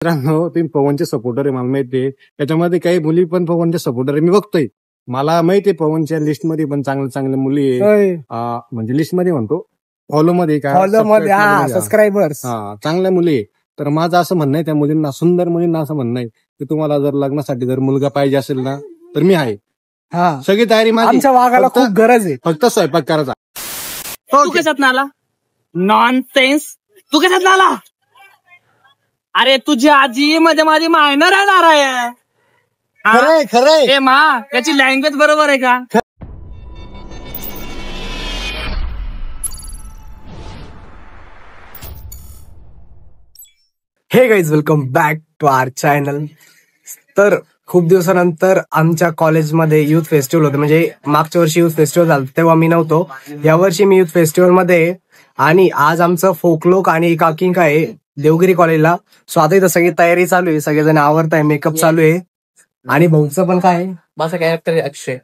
मित्रांनो, तुम्ही पवनचे सपोर्टर आहे, मला माहितीये. त्याच्यामध्ये काही मुली पण पवनचे सपोर्टर आहे, मी बघतोय. मला माहितीये पवनच्या लिस्ट मध्ये पण चांगल्या चांगल्या मुली आहे. म्हणजे लिस्ट मध्ये म्हणतो, फॉलो मध्ये का सबस्क्रायबर्स चांगल्या मुली आहे. तर माझं असं म्हणणं आहे त्या मुलींना, सुंदर मुलींना असं म्हणणं आहे की तुम्हाला जर लग्नासाठी जर मुलगा पाहिजे असेल ना, तर मी आहे. सगळी तयारी माझी. आमच्या वाघाला खूप गरज आहे, फक्त स्वयंपाक करायचा. तू कशात नाला? नॉनसेन्स. तू कशात नाला? अरे तुझी आजी मध्ये माझी मायनर राहणार आहे. खरंय खरंय. ए मा, त्याची लँग्वेज बरोबर आहे का? Hey guys, welcome back to our channel. तर खूप दिवसानंतर आमच्या कॉलेजमध्ये युथ फेस्टिवल होतं. म्हणजे मागच्या वर्षी युथ फेस्टिवल झालं तेव्हा मी नव्हतो. यावर्षी मी युथ फेस्टिवल मध्ये, आणि आज आमचं फोकलोक आणि काकिंग आहे देवगिरी कॉलेजला. सो आता इथं सगळी तयारी चालू आहे, सगळेजण आवरताय, मेकअप चालू आहे. आणि भाऊचं पण काय, माझं कॅरेक्टर अक्षय,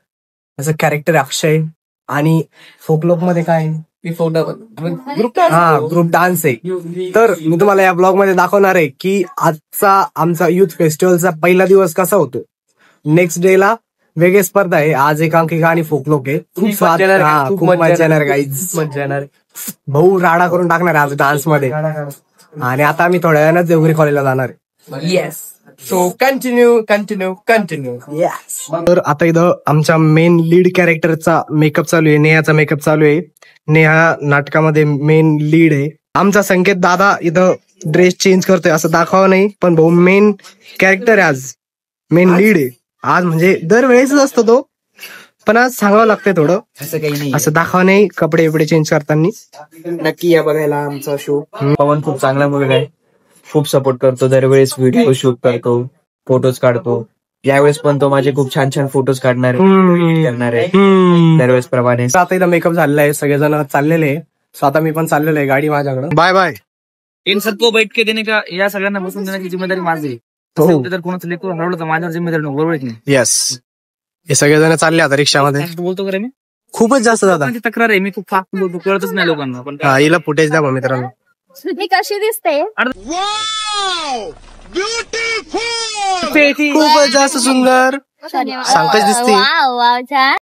माझं कॅरेक्टर अक्षय. आणि फोकलोक मध्ये काय, ग्रुप डान्स आहे. तर मी तुम्हाला या ब्लॉग मध्ये दाखवणार आहे की आजचा आमचा युथ फेस्टिवलचा पहिला दिवस कसा होतो. नेक्स्ट डे ला वेगळी स्पर्धा आहे. आज एकांकिका आणि फोकलोक आहे. खूप मजा येणार गाईज, मजा येणार. भाऊ राडा करून टाकणार आज डान्स मध्ये. आणि आता आम्ही थोड्या वेळानं देवगिरी कॉलेजला जाणार आहे. Yes, so continue. येस. तर आता इथं आमच्या मेन लीड कॅरेक्टरचा मेकअप चालू आहे, नेहाचा मेकअप चालू आहे. नेहा नाटकामध्ये मेन लीड आहे. आमचा संकेत दादा इथं ड्रेस चेंज करतोय असं दाखवा नाही, पण भाऊ मेन कॅरेक्टर आहे, आज मेन लीड आहे. आज म्हणजे दरवेळेस असतो तो, पण आज सांगावं लागतंय थोडं. असं काही नाही, असं दाखवा नाही कपडे बिपडे चेंज करताना. नक्की या बघायला आमचा शो. पवन खूप चांगला मुलगा आहे, खूप सपोर्ट करतो, दरवेळेस व्हिडिओ शूट करतो, फोटोज काढतो. यावेळेस पण तो माझे खूप छान छान फोटोज करणार आहे दरवेळेस प्रमाणे. आता इथं मेकअप झालेला आहे, सगळेजण चाललेले आहे. सो आता मी पण चाललेलो आहे, गाडी माझ्याकडे. Bye bye. इन सबको बैठ के देने का, या सगळ्यांना बसून देण्याची जिम्मेदारी माझी आहे. जर कोणाचं लेकरू हरवलं तर माझ्यावर जिम्मेदारी नाही, बरोबर नाही? येस. हे सगळेजण चालले आता रिक्षामध्ये. बोलतो का मी खूपच जास्त दादा तक्रार आहे, मी खूप फास्ट बोलतो, कळतच नाही लोकांना. पण हिला फुटेज द्या मित्रांनो. मी कशी दिसते? खूपच जास्त सुंदर, सांगताच दिसते.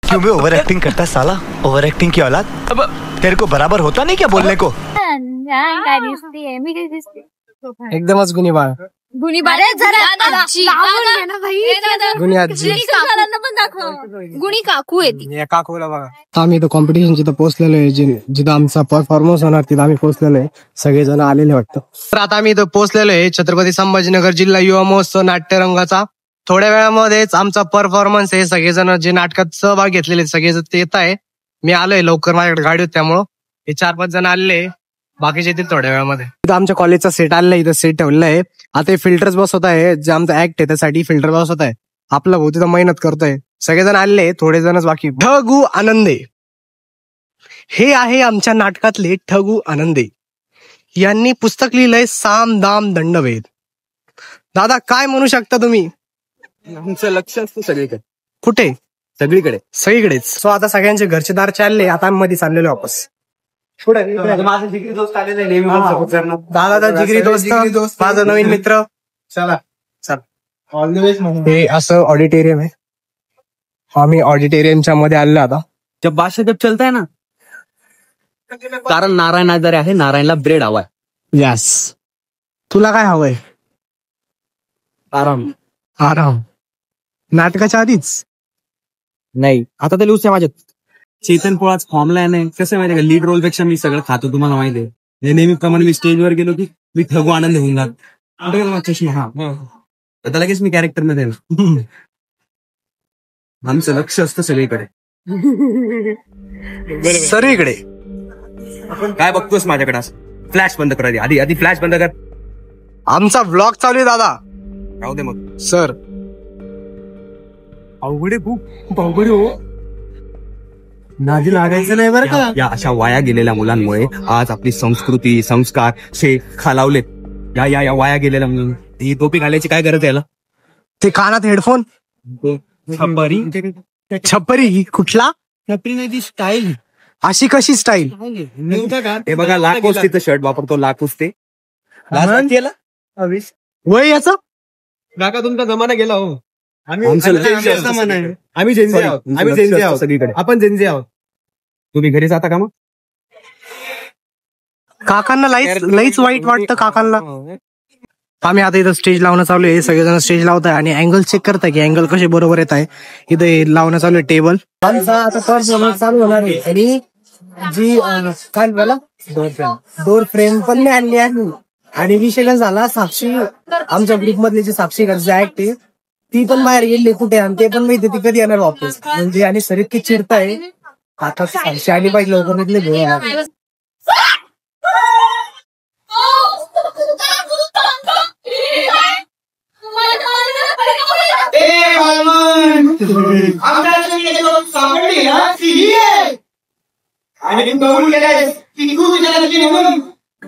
क्यों भी ओवर एक्टिंग करता है साला, ओवर एक्टिंग की औलाद. अब तेरे को बराबर होता नहीं क्या बोलने को. काय दिसते? मी काय दिसते? एकदमच गुणी बाळ. गुणी बाळ गुणी आजी, गुणी काकू येते. काकूला बघा. आम्ही इथं कॉम्पिटिशन जिथं पोहोचलेलो आहे, जिथं आमचा परफॉर्मन्स होणार तिथं आम्ही पोहोचलेलो आहे. सगळेजण आलेले वाटतं. तर आता आम्ही इथं पोहोचलेलो आहे छत्रपती संभाजीनगर जिल्हा युवा महोत्सव नाट्यरंगाचा. थोड्या वेळामध्येच आमचा परफॉर्मन्स आहे. सगळेजण जे नाटकात सहभाग घेतलेले सगळेजण ते येत आहे. मी आलोय लवकर, माझ्याकडे गाडी होती त्यामुळं हे 4-5 जण आलेले, बाकीचे येतील थोड्या वेळामध्ये. इथं आमच्या कॉलेजचा सेट आलेला आहे, इथं सेट ठेवलेला आहे. आता फिल्टर्स बसवत आहे, जे आमचा ऍक्ट आहे त्यासाठी फिल्टर बसवत आहे. आपला भाऊ तिथं मेहनत करतोय. सगळेजण आलेले, थोडे जणच बाकी. ठगू आनंदे हे आहे आमच्या नाटकातले ठगू आनंदे. यांनी पुस्तक लिहिलंय साम दाम दंडभेद. दादा काय म्हणू शकता तुम्ही? आमचं लक्ष असतं सगळीकडे. कुठे? सगळीकडे, सगळीकडेच. सो आता सगळ्यांचे घरचे दार चालले, आता आम्ही मध्ये चाललेलो वापस. माझा जिगरी दोस्त आलेला आहे, नेहमी मला सपोर्ट करणार. दादाचा जिगरी दोस्त, माझा नवीन मित्र. चला ऑल द बेस्ट. हे असं ऑडिटोरियम आहे. आम्ही ऑडिटोरियमच्या मध्ये आलेलो आता. जब बादशाह जब चलता है ना, कारण नारायण आजारी आहे, नारायणला ब्रेड हवाय. यस. तुला काय हवंय? आराम. आराम. नाटकाच्या आधीच नाही, आता तर लिहूच आहे माझ्यात. चेतन पोळाच फॉर्मला आहे. नाही कसं माहितीये का, लीड रोल पेक्षा मी सगळं खातो, तुम्हाला माहिती आहे. नेहमीप्रमाणे मी स्टेजवर गेलो की मी ठगू आनंद होऊन जातो. चष्मा हा आता लगेच मी कॅरेक्टर मध्ये. आमचं लक्ष असतं सगळीकडे. सगळीकडे. काय बघतोस माझ्याकडे? फ्लॅश बंद कर आधी फ्लॅश बंद कर. आमचा व्लॉग चालू आहे दादा. राहू दे मग. सर अवघड आहे, खूप अवघड हो. नादी लागायचं नाही बरं का. या अशा वाया गेलेल्या मुलांमुळे आज आपली संस्कृती संस्कार खालावलेत. या वाया गेलेल्या मुलांना ही टोपी घालायची काय गरज आहे? ते कानात हेडफोन. छपरी कुठला? छपरी नाही, ती स्टाईल. अशी कशी स्टाईल? हे बघा, लाखोस तिथं शर्ट वापरतो, लाखोस ते वय याचं काका तुमचा जमाना गेला हो. आम्ही आमचं आम्ही Gen Z Gen Z जमाना आहे. आम्ही Gen Z आहोत. आम्ही Gen Z आहोत सगळीकडे. आपण Gen Z आहोत. तुम्ही घरी जाता का मग? काकांना लईच वाईट वाटतं काकांना. आम्ही आता इथं स्टेज लावणं चालू आहे. सगळेजण स्टेज लावताय आणि अँगल चेक करताय की अँगल कसे बरोबर येत आहे. इथे लावणं चालू आहे टेबल. आमचा आता परफॉर्मन्स चालू होणार आहे आणि जी काय बोला डोर फ्रेम पण नाही आणली आहे. आणि विषय झाला साक्षी आमच्या ग्रुप मधली जी साक्षी ऍक्ट आहे ती पण बाहेर गेली कुठे आणि ते पण माहिती ती कधी येणार वापस म्हणजे आणि सर इतकी चिडताय आता साक्षी आली पाहिजे लवकर निघले.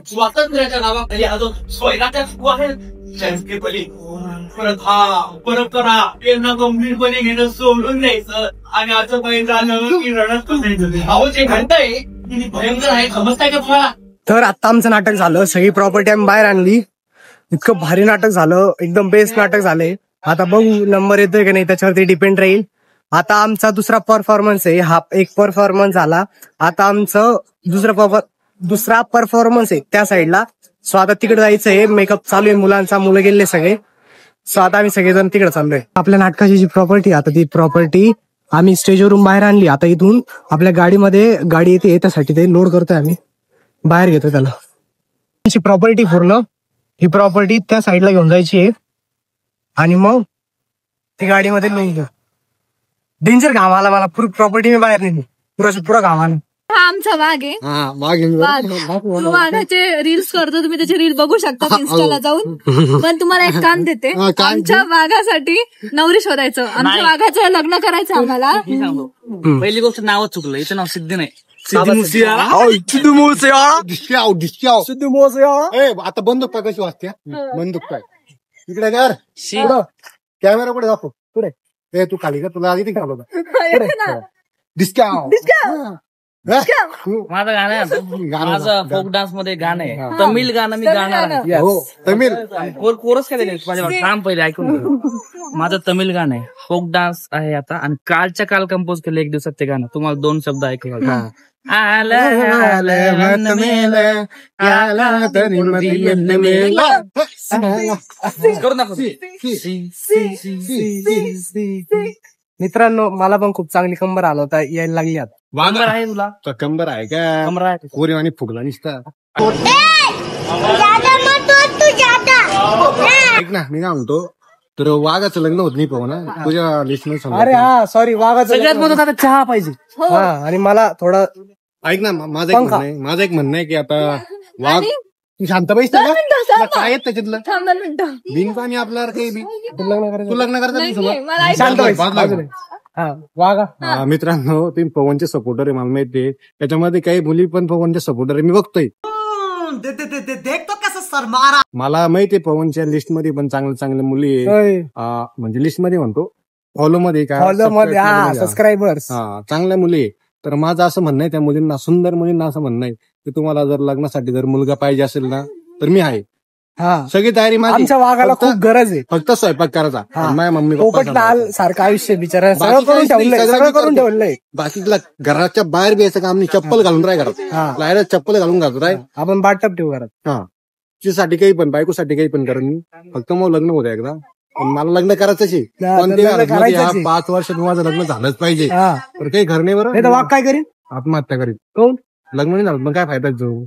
स्वातंत्र्याच्या नावाखाली अजून स्वैराच्या परंपरा यांना गंभीरपणे घेणं सोडून द्यायचं आणि असं काही झालं की रडत बसायचं. अहो जे घडतंय ती भयंकर आहे, समजताय का तुम्हाला? तर आता आमचं नाटक झालं. सगळी प्रॉपर्टी आम्ही बाहेर आणली. इतकं भारी नाटक झालं. एकदम बेस्ट नाटक झालंय. आता बघू नंबर येतोय का नाही त्याच्यावरती डिपेंड राहील. आता आमचा दुसरा परफॉर्मन्स आहे. हा एक परफॉर्मन्स झाला. आता आमचं दुसरा परफॉर्मन्स आहे त्या साईडला. सो आता तिकडे जायचंय. मेकअप चालू आहे मुलांचा. मुलं गेले सगळे. सो आता आम्ही सगळेजण तिकडे चाललोय. आपल्या नाटकाची जी प्रॉपर्टी आता ती प्रॉपर्टी आम्ही स्टेजवरून बाहेर आणली. आता इथून आपल्या गाडीमध्ये गाडी येते त्यासाठी ते लोड करतोय आम्ही. बाहेर घेतोय त्याला. प्रॉपर्टी पूर्ण ही प्रॉपर्टी त्या साईडला घेऊन जायची आहे आणि मग ती गाडीमध्ये नेऊन घेऊ. डेंजर घाम आला मला. पूर्ण प्रॉपर्टी मी बाहेर नेली. पुरा घाम आला. हा आमचा वाघ आहे. तो वाघाचे रील्स करतो. तुम्ही त्याचे रील बघू शकता इन्स्टाला जाऊन. पण तुम्हाला एक काम देते. आमच्या वाघासाठी नवरी शोधायचं. आमच्या वाघाचं लग्न करायचं आम्हाला. पहिली गोष्ट नावच चुकलं. इथं नाव सिद्धी नाही. आता बंदूक पाय कशी वाजते. बंदूक पाय इकडे कर. कॅमेरा कुठे दाखव. पुढे ए तू खाली का तुला आधी घालव माझं गाणं आहे. माझं फोक डान्स मध्ये गाणं आहे. तमिळ गाणं मी गाणार आहे. तमिळ कोरस काय दिले माझ्या काम पहिले ऐकून घे. माझं तमिळ गाणं आहे. फोक डान्स आहे आता आणि कालच्या काल कंपोज केलं 1 दिवसात ते गाणं. तुम्हाला 2 शब्द ऐकू करू नका. मित्रांनो मला पण खूप चांगली कंबर आला होता. यायला लागली आता. वांगर आहे तुला कंबर आहे का. कमरा आहे. कोरी आणि फुगला निसता. ऐक ना मी काय म्हणतो तर वाघाचं लग्न होत नाही पाहू ना तुझ्या लिस्ट मध्ये. अरे हा सॉरी वाघाचं सगळ्यात महत्त्वाचं आता चहा पाहिजे. हा आणि मला थोडं ऐक ना माझं एक म्हणणं आहे की आता वाघ शांत पाहिजे काय येत त्याच्यातलं बिन पाणी आपल्याला काही बी तू लग्न करता शांत वाघा. मित्रांनो तुम्ही पवनचे सपोर्टर आहे मला माहिती. त्याच्यामध्ये काही मुली पण पवनचे सपोर्टर आहे मी बघतोय. मला माहितीये पवनच्या लिस्ट मध्ये पण चांगल्या मुली आहे. म्हणजे लिस्ट मध्ये म्हणतो फॉलो मध्ये सबस्क्रायबर्स चांगल्या मुली आहे. तर माझं असं म्हणणं आहे त्या मुलींना सुंदर मुलींना असं म्हणणं आहे की तुम्हाला जर लग्नासाठी जर मुलगा पाहिजे असेल ना तर मी आहे. सगळी तयारी माझी. आमच्या वाघाला खूप गरज आहे. फक्त स्वयंपाक करायचा. माझ्या मम्मी लाल सारखं आयुष्य बिचारा सगळं करून ठेवलंय. बाकी घराच्या बाहेर घ्यायचं काम नाही. चप्पल घालून राह घरात. बाहेर चप्पल घालून घालतो राय. आपण बाटप ठेवू घरात. तिच्यासाठी काही पण बायकोसाठी काही पण करेन मी. फक्त मग लग्न होतं एकदा. मला लग्न करायचंच आहे. पण ते 5 वर्षात माझं लग्न झालंच पाहिजे. तर काही घर नाही बरं. वाघ काय करीन. आत्महत्या करीन. कोण लग्न नाही झालं मग काय फायदा जाऊ.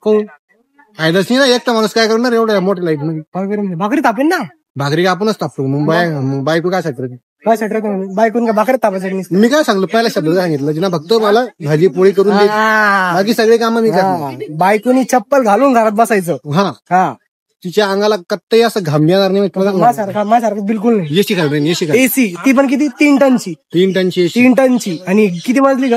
कोण फायदाच नाही ना. एकटा माणूस काय करणार एवढ्या मोठ्या लाईफ मध्ये. भाकरी तापेन ना. भाकरी आपणच तापतो. बायको काय सांगतो काय साठी बायकून का भाकरी तापायचं. मी काय सांगलो पहिल्या शब्द सांगितलं जिना फक्त मला भाजी पोळी करून दे. बाकी सगळे कामं मी करतो. बायकोनी चप्पल घालून घरात बसायचं. हा तिच्या अंगाला कत्तही असं घाम येणार नाही. माझ्यासारखं बिलकुल नाही. एसी घाल एसी ती पण किती 3 टनची 3 टनची एसी. 3 टनची. आणि किती मजली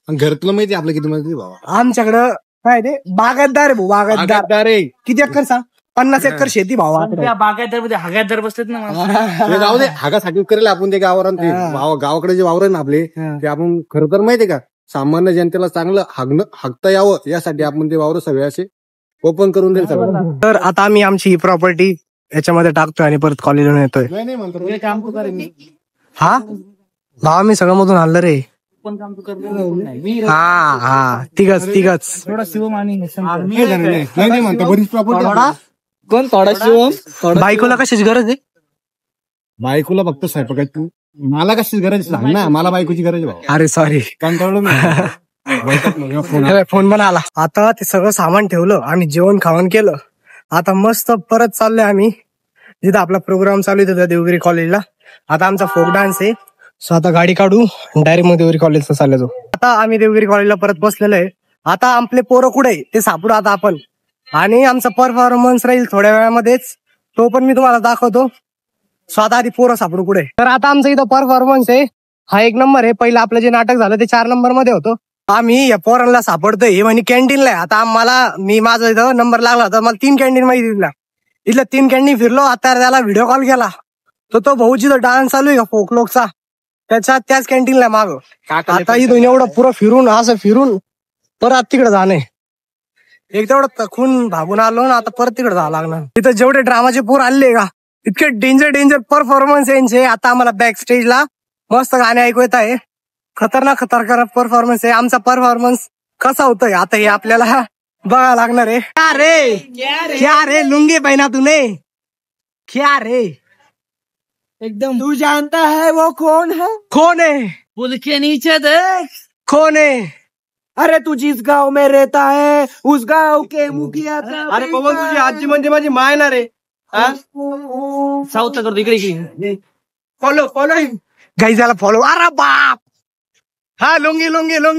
घर तुला माहिती आपलं किती मजली बाबा. आमच्याकडं काय ते बागायतदार आहे भाऊ. बागायतदार आहे. किती एकर सांग. 50 एकर शेती भाऊ. बागायतदार मध्ये हगायतदार बसतात ना. जाऊ दे हागासाठी करेल आपण ते गावावर. गावाकडे जे वावर आहे ना आपले ते आपण खरं तर माहितीये का सामान्य जनतेला चांगलं हागता यावं यासाठी आपण ते वावर सगळे असे ओपन करून देईल सगळं. तर आता आम्ही आमची ही प्रॉपर्टी याच्यामध्ये टाकतोय आणि परत कॉलेजला येतोय. नाही म्हणतो काम तू करेन. हा भावा मी सगळं मधून आणलं रे. हा तिघच थोडा शिवम आणि नाही म्हणतो बरीच प्रॉपर्टी. कोण थोडा शिवम? बायकोला कशाची गरज आहे? बायकोला फक्त स्वयंपाकाची. मला कशी गरज सांग ना, मला बायकोची गरज आहे. अरे सॉरी फोन पण आला. आता ते सगळं सामान ठेवलं आणि जेवण खावण केलं. आता मस्त परत चाललोय आम्ही जिथं आपला प्रोग्राम चालू आहे तिथं देवगिरी कॉलेजला. आता आमचा फोक डान्स आहे. सो आता गाडी काढू डायरेक्ट मग देवगिरी कॉलेजला चाललो. आता आम्ही देवगिरी कॉलेजला परत बसलेलो आहे. आता आपले पोरं कुठे आहे ते सापडू आता आपण. आणि आमचा परफॉर्मन्स राहील थोड्या वेळामध्येच, तो पण मी तुम्हाला दाखवतो. सो आता आधी पोरं सापडू कुठे. तर आता आमचा इथं परफॉर्मन्स आहे. हा 1 नंबर आहे. पहिलं आपलं जे नाटक झालं ते 4 नंबर मध्ये होतं. आम्ही या पोरांना सापडतोय हे म्हणे कॅन्टीनला आहे. आता मी माझा इथं नंबर लागला होता, मला 3 कॅन्टीन माहिती दिला. इथल्या 3 कॅन्टीन फिरलो. आता त्याला व्हिडिओ कॉल केला. तो भाऊ जिथं डान्स चालू आहे का फोकलोकचा त्याच कॅन्टीनला माग. आता इथून एवढं पुरं फिरून असं फिरून परत तिकडे जाणे. एक तेवढं खून भागून आलो ना, आता परत तिकडे जावं लागणार. तिथं जेवढे ड्रामाचे पोर आले का इतके डेंजर परफॉर्मन्स यांचे. आता आम्हाला बॅक स्टेजला मस्त गाणे ऐकू येत आहे. खतरनाक परफॉर्मन्स आहे. आमचा परफॉर्मन्स कसा होतोय आता हे आपल्याला बघायला लागणार आहे. क्या रे लुंगी पहना तूने, क्या रे एकदम. तू जानता है वो कौन है? कौन है? पुल के नीचे देख. कौन है? अरे तू जिस गांव में रहता है उस गांव के मुखिया. अरे पवन तुझी आजी म्हणजे माझी माय ना रे. साऊथ करतो इकडे. फॉलो गाईज याला फॉलो. अरे बाप. हा लुंगी डायलॉग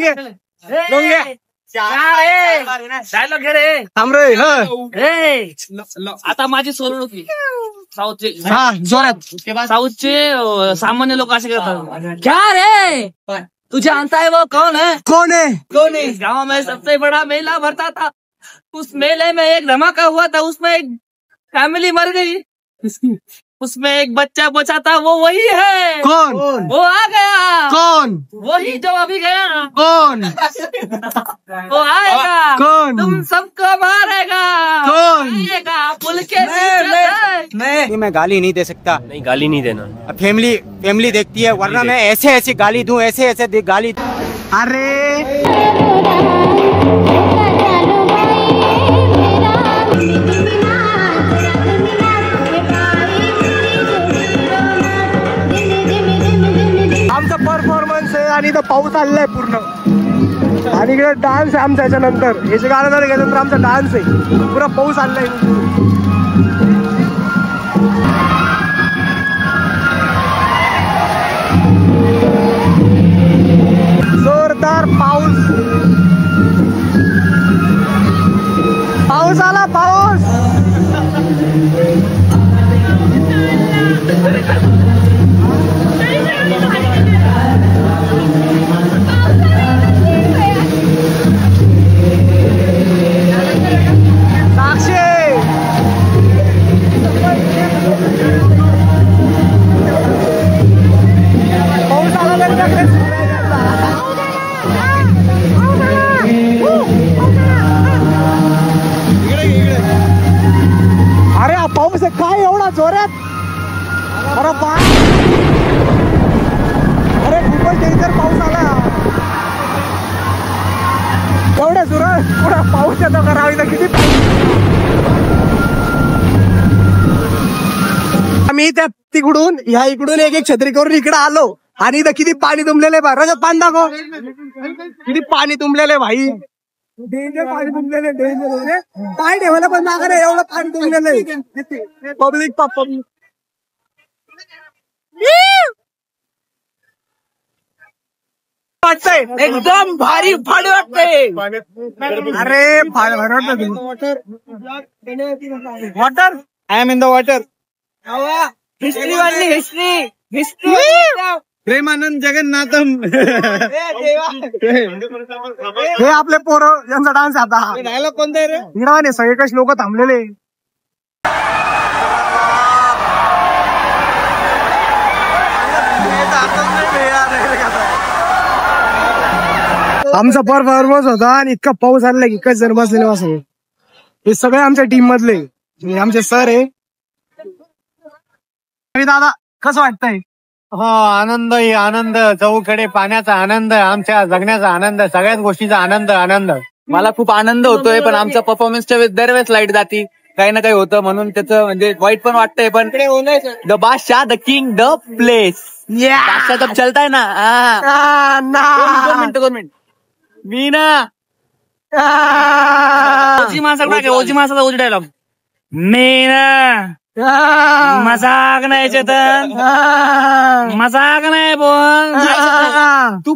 घे रे. थांब रे. आता माझी सोडून होती साऊथचे. हा जोरात. साऊथचे सामान्य लोक असे करतात. क्या रे तू जानता है वो कौन है? गांव में सबसे बड़ा मेला भरता था. उस मेले में एक धमाका हुआ था. उसमें एक फैमिली मर गई. उसमें एक बच्चा बचा था. वो वही है. कौन? वो आ गया. कौन? वही जो अभी गया. कौन? वो आएगा. कौन? तुम सबको मारेगा. कौन? आएगा पुल के नीचे. मैं गाली नहीं दे सकता. नहीं गाली नहीं देना. फैमिली देखती है, वरना मैं ऐसे गाली दूं, ऐसे गाली. अरे आमचा परफॉर्मन्स आहे आणि इथं पाऊस आलेला आहे पूर्ण. आणि इकडे डान्स आहे आमचा. याच्यानंतर हे जे गाणं झालं त्याच्यानंतर आमचा डान्स आहे. पुरा पाऊस आलेला आहे. जोरदार पाऊस आला. पाऊस पाऊस आहे काय एवढा जोरात. अरे अरे खूपच डेंजर पाऊस आला. एवढ्या जोरात पुरा पाऊस येतो करावी किती. आम्ही त्या तिकडून इकडून एक छत्री करून इकडे आलो आणि इथं किती पाणी तुंबलेलं आहे. रजत पाणी दाखव. किती पाणी तुंबलेलं आहे भाई. डेंजर पाणी तुंबलेलं आहे. डेंजर काय ठेवायला पण मागा रे. एवढं पाणी तुंबलेलं आहे. पब्लिक वाटतंय एकदम भारी भारी वाटतंय. अरे भारी वाटत. Water I am in the water. History वाली हिस्ट्री. प्रेमानंद जगन्नाथम. हे आपले पोरं यांचा डान्स आता. डायलॉग कोणता आहे रे? इकडे सगळेच लोक थांबलेले. आमचा परफॉर्मन्स होता आणि इतका पाऊस आला की कच जण बसलेले बसले. हे सगळे आमच्या टीम मधले आमचे सर आहे. दादा कसं वाटतंय? हो, आनंद आहे, आनंद. चौकडे पाण्याचा आनंद, आमच्या जगण्याचा आनंद, सगळ्याच गोष्टीचा आनंद. मला खूप आनंद होतोय, पण आमचा परफॉर्मन्सच्या वेळेस दरवेळेस लाईट जाती, काही ना काही होतं, म्हणून त्याचं म्हणजे वाईट पण वाटतंय. पण द बादशाह, द किंग, द प्लेस, बादशाह तब चलताय ना. 2 मिनिट मी ना ओजी माणसाचा ओजी डायलॉग. मी ना मजाक नाही चेतन, मजाक नाही बोल. तू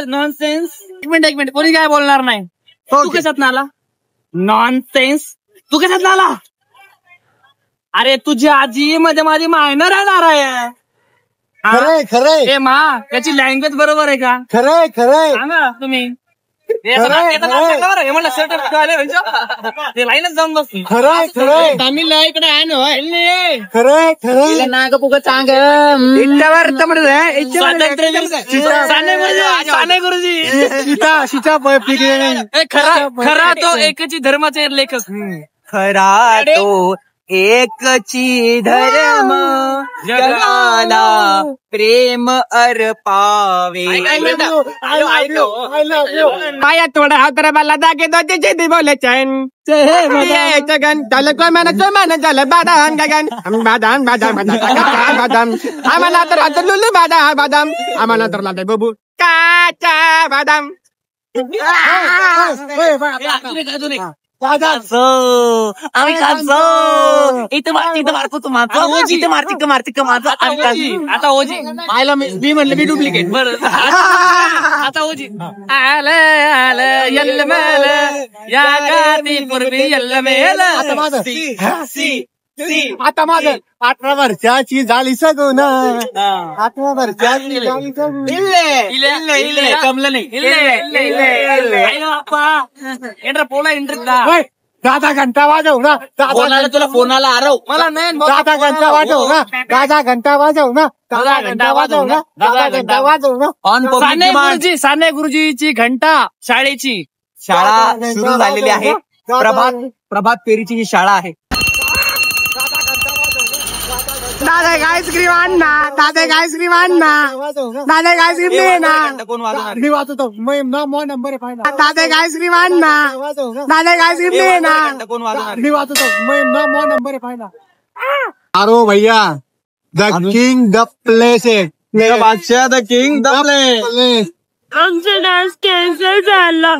नॉनसेन्स. एक मिनिट कोणी काय बोलणार नाही. तू कशात नाला? नॉनसेन्स. तू कशात नाला? अरे तुझी आजी मध्ये माझी मायनर राहणार आहे. खरंय ए मा, त्याची लँग्वेज बरोबर आहे का? खरंय सांगा तुम्ही. ते लाईनच जाऊन बस. खरंय तामिळ इकडे आहे ना. खरंय नाग पुग चांग साने गुरुजी. खरा तो एकची धर्माचे लेखक. खरा तो एकची धर्म जगाला प्रेम अर्पावे. पाया थोडा हातरा बाला दागे दो ते बोले चैन जगन चल को मन चल बादाम गगन बादाम आम्हाला तर हात लुलू बादाम आम्हाला तर लाटे बबू काचा बादाम. आम्ही खातो इथं मारतो तू माझं. आता ओजी आयला मी म्हणलं मी डुप्लिकेट. बरं आता ओजी आलं यल्ल मेल या गाती पूर्वी यल्ल मेल. आता माझं 18 वर्षाची झाली सगुन. 18 वर्षाची झाली सगुन. इल्ले कमलं नाही. पोला इंटरेस्ट दादा घंटा वाजव ना. तुला फोनाला आरव मला नाही. दादा घंटा वाजव ना. दादा घंटा वाजव ना. दादा घंटा वाजव ना. दादा घंटा वाजव ना. ऑन साने गुरुजीची घंटा शाळेची शाळा सुरू झालेली आहे. प्रभात फेरीची जी शाळा आहे. दादा आईस्क्रीम आणा. दादा आईस्क्रीम आणा. दादा आईस्क्रीम दे ना. मी वाचतो नंबर आहे पाहिजे. दादा आईस्क्रीम आणा. दादा आईस्क्रीम दे ना. मी वाचतो नंबर आहे पाहिजे. अरो भैया द किंग द प्लेस आहे. बादशाह द किंग द प्लेस. आमचा डान्स कॅन्सल झाला.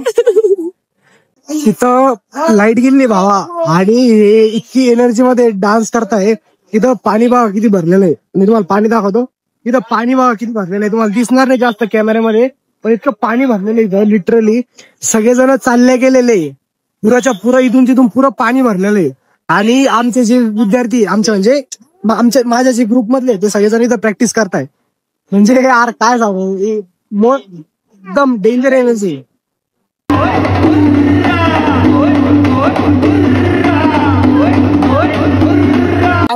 तिथं लाईट गेली भावा, आणि हे इतकी एनर्जी मध्ये डान्स करताय. इथं पाणी बघा किती भरलेलं आहे. मी तुम्हाला पाणी दाखवतो. इथं पाणी बघा किती भरलेलं आहे. तुम्हाला दिसणार नाही जास्त कॅमेऱ्यामध्ये, पण इतकं पाणी भरलेलं आहे इथं. लिटरली सगळेजण चालले गेलेले, पुराच्या पुरं इथून तिथून पुरं पाणी भरलेलं आहे. आणि आमचे जे विद्यार्थी म्हणजे माझ्या जे ग्रुप मधले ते सगळेजण इथं प्रॅक्टिस करताय. म्हणजे यार काय सांगू, एकदम डेंजर एनर्जी.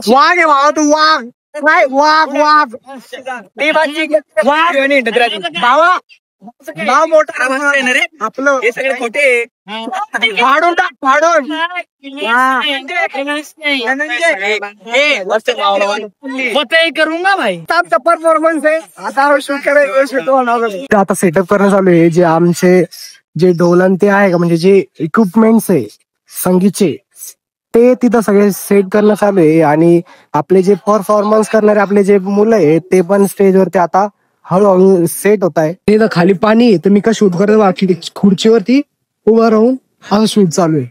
वाघ आहे भावा तू. वाघ भावा नाव मोठं आपलं. हे सगळे खोटे फाडून टाक फाडून. होते करूंगा भाई. आमचा परफॉर्मन्स आहे आता शूट करायचं. आता सेटअप करणं चालू आहे. जे आमचे जे ढोलन ते आहे का, म्हणजे जे इक्विपमेंट्स आहे संगीतचे, ते तिथं सगळे सेट करणं चालू आहे. आणि आपले जे परफॉर्मन्स करणारे आपले जे मुलं आहेत ते पण स्टेजवरती आता हळूहळू सेट होत आहे. तिथं खाली पाणी आहे, तर मी का शूट करतो खुर्चीवरती उभं राहून हा शूट चालू आहे.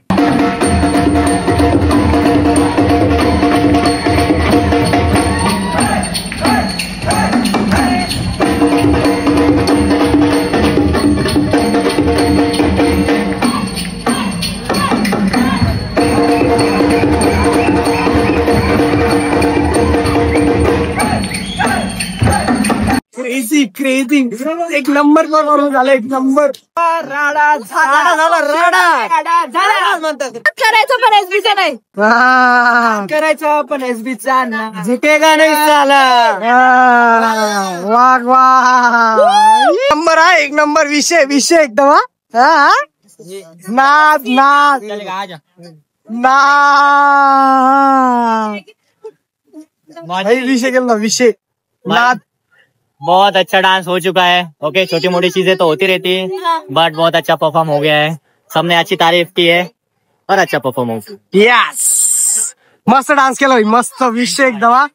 क्रेझी एक नंबर परफॉर्मन्स झाला. एक नंबर. करायचं पण एसबीचा नाही. करायचं पण एसबीचा झुकेगा नाही झाला. वाघ नंबर आहे. एक नंबर. विषय एकदम. नाद भाई विषय केला विषय नाद. बहुत अच्छा डांस हो चुका है. ओके, छोटी मोटी चीजें तो होती रहती है, बट बहुत अच्छा परफॉर्म हो गया है. सबने अच्छी तारीफ की है और अच्छा परफॉर्म. यस, मस्त डान्स केला भाई, मस्त विषय एकदम.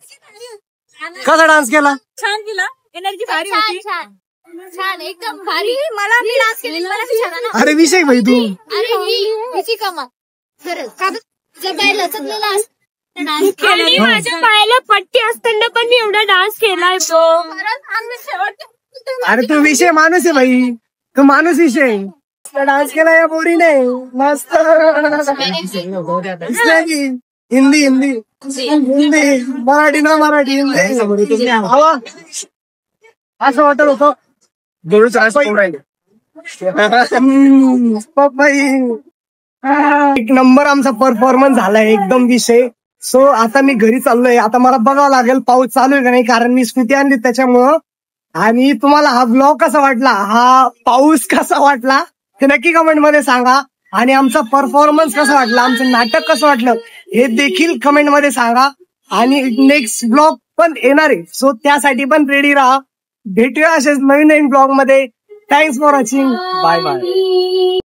कसा डान्स केला? छान केला, एनर्जी भारी होती. छान एकदम भारी. मला मी डान्स केली, मला छान ना. अरे विषय भाई तू. अरे हिची कमाल खरंच. जर काय लचकलेला आणि माझ्या पायाला पट्टी असताना पण मी एवढा डान्स केलाय तो. अरे तू विषय माणूस आहे भाई, तू माणूस विषय. डान्स केला या पोरीने मस्त. हिंदी हिंदी हिंदी मराठी ना मराठी हिंदी. हवा असं वाटत होतं एक नंबर आमचा परफॉर्मन्स झालाय एकदम विषय. सो आता मी घरी चाललोय. आता मला बघावं लागेल पाऊस चालू आहे का नाही, कारण मी स्कूटी आणली त्याच्यामुळं. आणि तुम्हाला हा ब्लॉग कसा वाटला, हा पाऊस कसा वाटला ते नक्की कमेंट मध्ये सांगा. आणि आमचा परफॉर्मन्स कसा वाटला, आमचं नाटक कसं वाटलं हे देखील कमेंट मध्ये सांगा. आणि नेक्स्ट ब्लॉग पण येणार आहे, सो त्यासाठी पण रेडी राहा. भेटूया असेच नवीन नवीन ब्लॉग मध्ये. Thanks for watching. Bye bye.